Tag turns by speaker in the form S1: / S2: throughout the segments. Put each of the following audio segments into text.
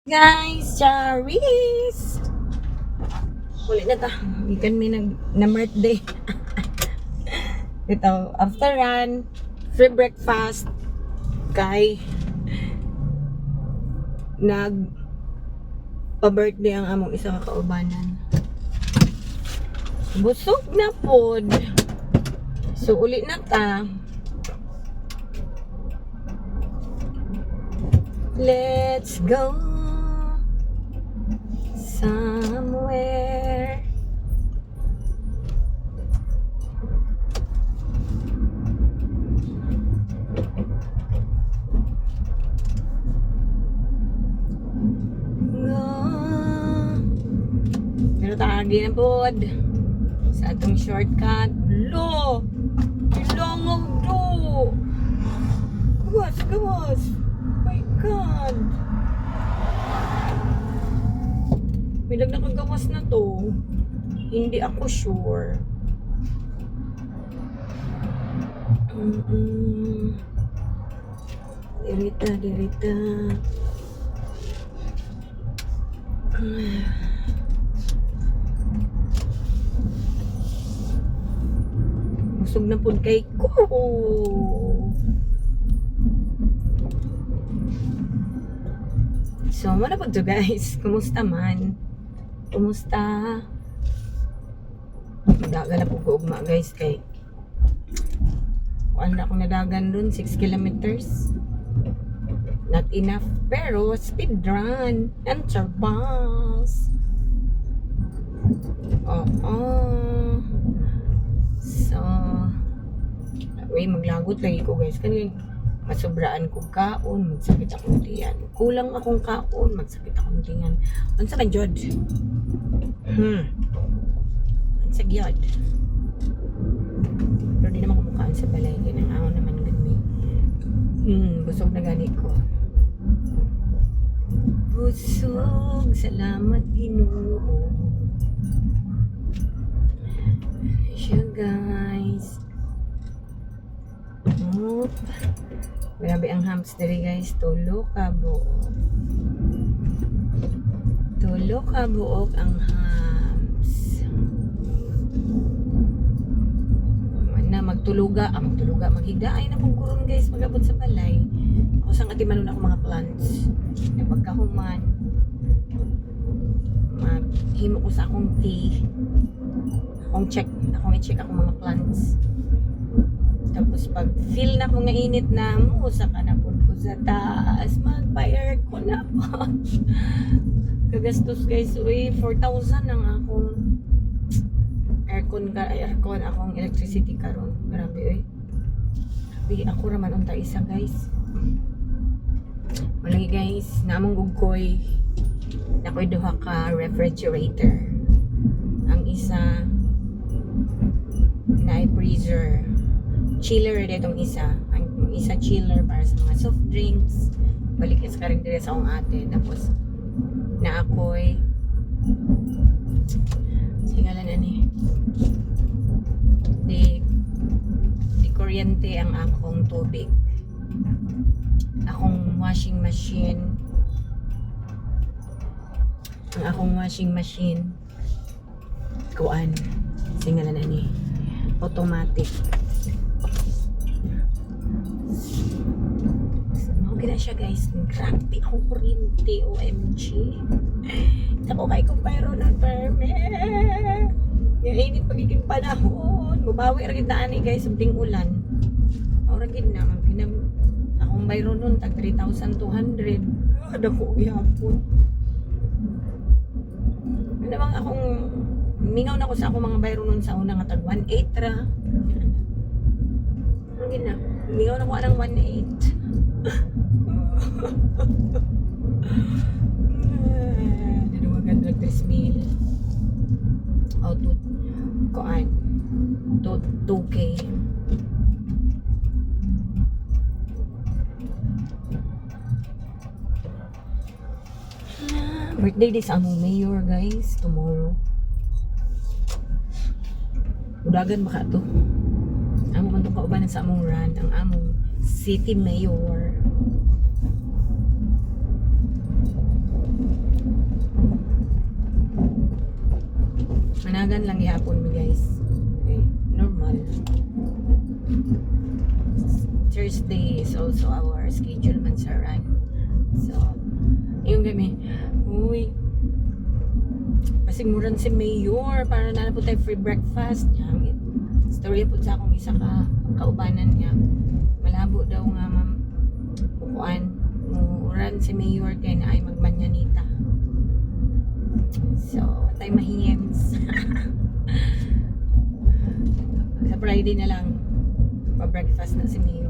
S1: Guys, Charis! Ulit na ta. Ikan may na birthday. Ito, after run, free breakfast, kay pa-birthday ang among isa ka kaubanan. Busog na pod. So, ulit na ta. Let's go somewhere. Go. Pero tagi na pod sa atong shortcut. Lo! Kailangan do! Gawas, gawas! My God! May nakagawas na to. Hindi ako sure. Dirita, dirita. Busog na po kay ko. So, wala po to guys. Kumusta man? Kumusta? Dagan na po ko ugma guys kay kuan na akong nadagan dun 6 kilometers. Not enough pero speed run and bus. So maglagot lagi ko guys kani masubraan ko kaon, magsakit akong tiyan. Kulang akong kaon, magsakit akong tiyan. Unsa man jud? Unsa gyud? Pero di naman kumukaan sa balay kaya nang ako naman gani. Busog na gani ko. Busog, salamat Ginoo. Siya guys. Grabe ang hams dali guys. Tulo ka buok. Tulo ka buok ang hams. Na magtuluga. Magtuluga. Maghigdaay na pong kuron guys. Magabot sa balay. Ako sang atimanon ako mga plants. E pagkahuman. Maghimo ko sa akong tea. Akong i-check akong mga plants. Tapos pag feel na ko nga init na musa ka na po ko sa taas, magpa-aircon na po. Kagastos guys, 4,000 ang akong aircon akong electricity karon. Grabe Grabe ako raman unta isa guys. Malagi guys, namong gugkoy. Nakoy duha ka refrigerator. Ang isa na freezer. Chiller ditong isa. Ang isa chiller para sa mga soft drinks. Balik sa karing dire sa akong ate. Tapos na ako'y singalan na ni di kuryente ang akong tubig. Akong washing machine. Ang akong washing machine kuan singalan na ni automatic. Okay na siya guys. Grabe akong kuryente. OMG. Ako kay kong bayro ng permit. Yung init pagiging panahon. Bumawi rin na ani guys. Sabding ulan. Oragin na. Akong bayro nun. Tag 3,200. Ada ko gihapon. Ano bang akong mingaw na ko sa akong mga bayro nun sa unang tag 1,800 ra. Oragin na. Mingaw na ko anang 1,800. Dinawagan lang 3,000 to kuan to 2K. Birthday day sa among mayor guys tomorrow. Udagan baka to. Amo man itong kaubanan sa among run, ang among city mayor. Bunagan lang gihapon mi guys. Okay, normal. Thursday is also our schedule man sa run. So, yung kami, uy, pasigmuran si Mayor para na po tayo free breakfast. Yan, story po sa akong isa ka kaubanan niya. Malabo daw nga ma'am. Bukuan, run si Mayor kay na ay magmanyanita. So, tayo mahiyems. Sa Friday na lang, pa-breakfast na si Mayor.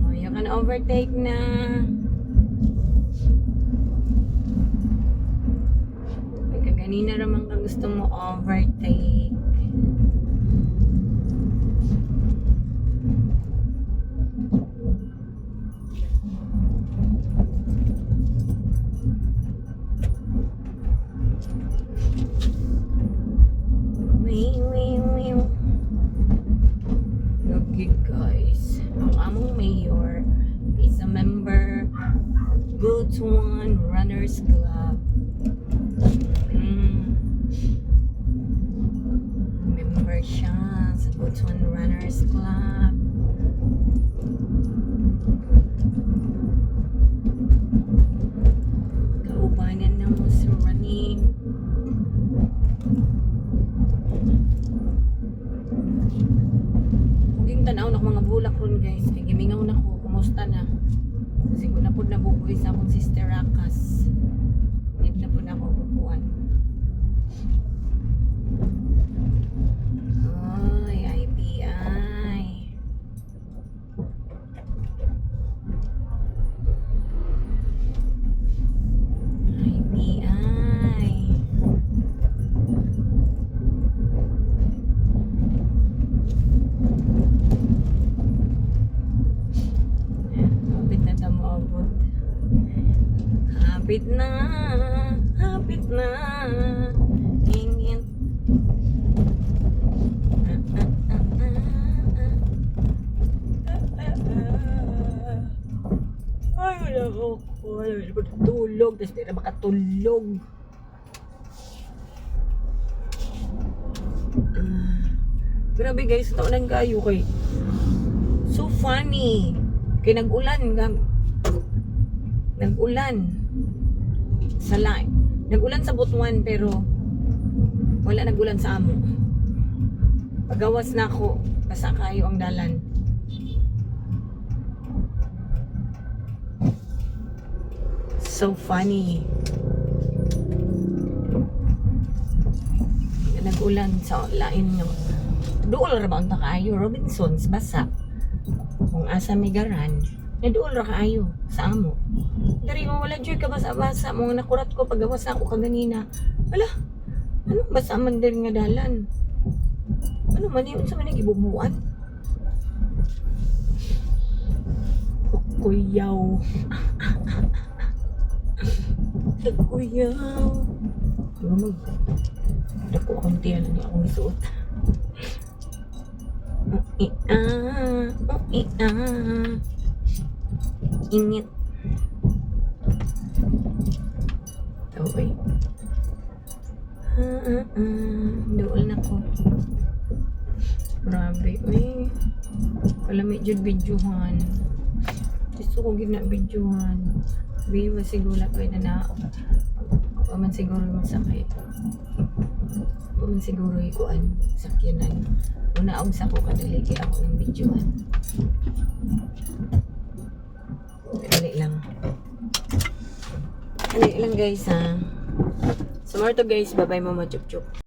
S1: Oh, you can overtake na. Kanina naman ka gusto mo overtake. Okay guys, ang among mayor is a member Butuan Runners Club. Member siya sa Butuan Runners Club. Kaubanan na mo sa running. Huging tanaw na mga bulak ron guys. Kaya gimingaw na ko. Kumusta na? Kasi ko na po nabubuhay sa akong sister Rakas. Hindi na po na ako upuan. Ay, IPI. IPI. Hapit na tamabot. Hapit na. Hapit na. Ingin. Ay, wala ko. Wala ko tulog. Tapos di na makatulog. Grabe guys, taon kayo kay so funny. Kay nag-ulan sa line. Nag-ulan sa Butuan pero wala nag-ulan sa amo. Pagawas na ako, basa kayo ang dalan. So funny. Nag-ulan sa lain ng dool ra ba ang kayo Robinsons basa. Kung asa migaran, naduol ra kaayo sa amo. Dari mo wala joy ka basa-basa mo nakurat ko pagawas ako kaganina. Wala. Ano basa man din nga dalan? Ano man yun sa manang ibubuan? Kuyaw. Kuyaw. Lumag. Dako akong tiyan na akong isuot. Init. Okay. Dool na ko. Grabe. Uy. Wala may dyan videohan. Gusto ko gina videohan. Biwa siguro kayo na ako man siguro masakit. Ako man siguro ikuan. Sakyanan. Una ang sa ko kadaligi ako ng videohan. Dali lang. Dali lang guys ha. So more to guys. Bye bye mama chup chup.